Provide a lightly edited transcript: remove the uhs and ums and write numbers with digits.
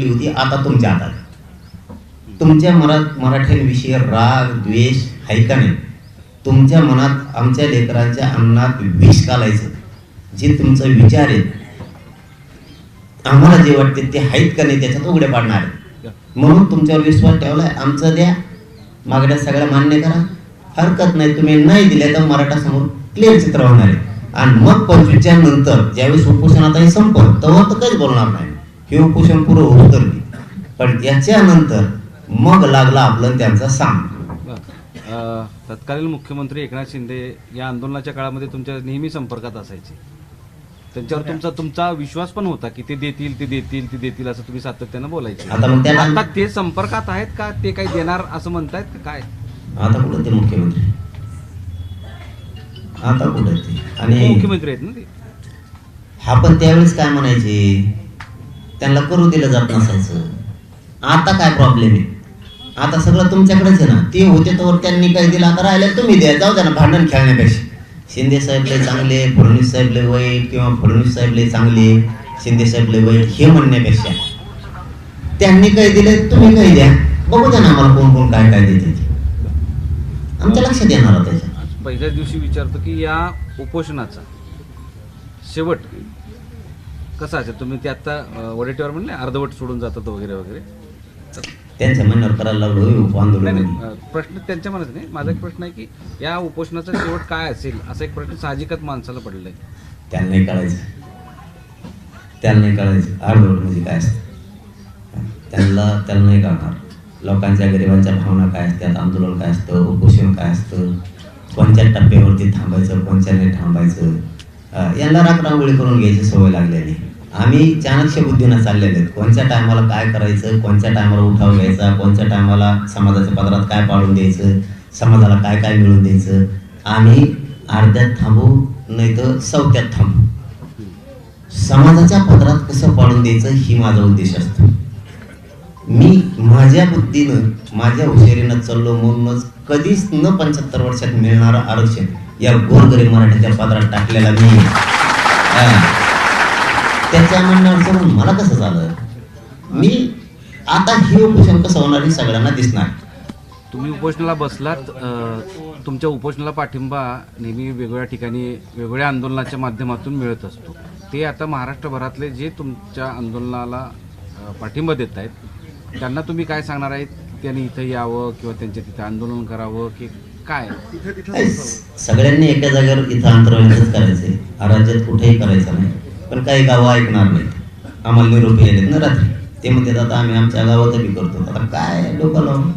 होती, आता तुमच्या हातात. तुमच्या मनात मराठ्यांविषयी राग द्वेष आहे का नाही? तुमच्या मनात आमच्या लेकरांच्या अन्नात विष घालायचं जे तुमचं विचार आहे, आम्हाला जे वाटते ते आहेत का नाही त्याच्यात उघडे पाडणार आहे. म्हणून तुमच्यावर विश्वास ठेवलाय. आमचं द्या, मागण्या सगळ्या मान्य करा, हरकत नाही. तुम्ही नाही दिल्या तर मराठा समोर क्लिअर चित्र होणार आहे. आणि मग 25च्या नंतर ज्यावेळेस उपोषण आता हे संपलं तेव्हा तर काहीच बोलणार नाही. हे उपोषण पुरं होऊ तर, पण याच्यानंतर मग लागला आपलं त्यांचा साम. तत्कालीन मुख्यमंत्री एकनाथ शिंदे या आंदोलनाच्या काळामध्ये तुमच्या नेहमी संपर्कात असायचे. त्यांच्यावर तुमचा विश्वास पण होता की ते देतील असं तुम्ही सातत्यानं बोलायचे. आता ते संपर्कात आहेत का? ते काही देणार असं म्हणतायत का काय? आता कुठं ते मुख्यमंत्री, आता कुठं ते आणि मुख्यमंत्री आहेत ना ते. हा पण त्यावेळेस काय म्हणायचे, त्यांना करू दिलं जात नसायचं. आता काय प्रॉब्लेम आहे? आता सगळं तुमच्याकडेच आहे ना. ते होते तर त्यांनी काही दिलं, आता राहिलं तुम्ही द्या. जाऊ द्या ना, भांडण खेळण्यापेक्षा. शिंदे साहेब लय चांगले, फडणवीस साहेब लय वाईट, किंवा फडणवीस साहेब लय चांगले, शिंदे साहेब लय वाईट हे म्हणण्यापेक्षा त्यांनी काही दिले तुम्ही काही द्या, बघू द्या ना आम्हाला कोण कोण काय काय देते ते आमच्या लक्षात येणार. त्याच्या पहिल्याच दिवशी विचारतो की या उपोषणाचा शेवट कसा असेल? तुम्ही ते आता वडेट्यावर म्हणले अर्धवट सोडून जातात वगैरे वगैरे, त्यांच्या म्हणण्यावर करायला लागलो आंदोलन. प्रश्न त्यांच्या मनात नाही. माझा एक प्रश्न आहे की या उपोषणाचा शेवट काय असेल असा एक प्रश्न साहजिकच माणसाला पडलाय. त्यांना नाही कळायचं, त्यांना नाही कळायचं अर्धवट म्हणजे काय असतं. त्यांना नाही कळणार. लोकांच्या गरिबांच्या भावना काय असतात, आंदोलन काय असतं, उपोषण काय असतं, कोणत्या टप्प्यावरती थांबायचं, कोणत्या नाही थांबायचं. यांना रांगोळी करून घ्यायची सवय लागलेली. आम्ही चाणक्य बुद्धीनं चाललेले आहेत. कोणत्या टायमाला काय करायचं, कोणत्या टायमाला उठाव घ्यायचा, कोणत्या टायमाला समाजाच्या पदरात काय पाडून द्यायचं, समाजाला काय काय मिळून द्यायचं. आम्ही अर्ध्यात थांबू नाही तर चौथ्यात थांबू. समाजाच्या पदरात कसं पाडून द्यायचं ही माझा उद्देश असतो. मी माझ्या बुद्धीनं माझ्या हुशारीनं चाललो म्हणूनच कधीच न 75 वर्षात मिळणारं आरक्षण या गोरगरीब मराठ्याच्या पदरात टाकलेला मी. त्याच्या म्हणण्यावर सोडून मला कसं झालं, मी आता हे उपोषण कसं होणार हे सगळ्यांना दिसणार. तुम्ही उपोषणाला बसलात, तुमच्या उपोषणाला पाठिंबा नेहमी वेगवेगळ्या ठिकाणी वेगवेगळ्या आंदोलनाच्या माध्यमातून मिळत असतो. ते आता महाराष्ट्रभरातले जे तुमच्या आंदोलनाला पाठिंबा देत आहेत त्यांना तुम्ही काय सांगणार आहेत? त्यांनी इथं यावं किंवा त्यांच्या तिथं आंदोलन करावं की काय? सगळ्यांनी एका जागेवर इथं अंतराळच करायचंय, राज्यात कुठेही करायचं नाही. पण काही गावं ऐकणार नाहीत. आम्हाला निरोप येतात ना रात्री, ते म्हणतात आता आम्ही आमच्या गावात बी करतो. आता काय डोकं लावून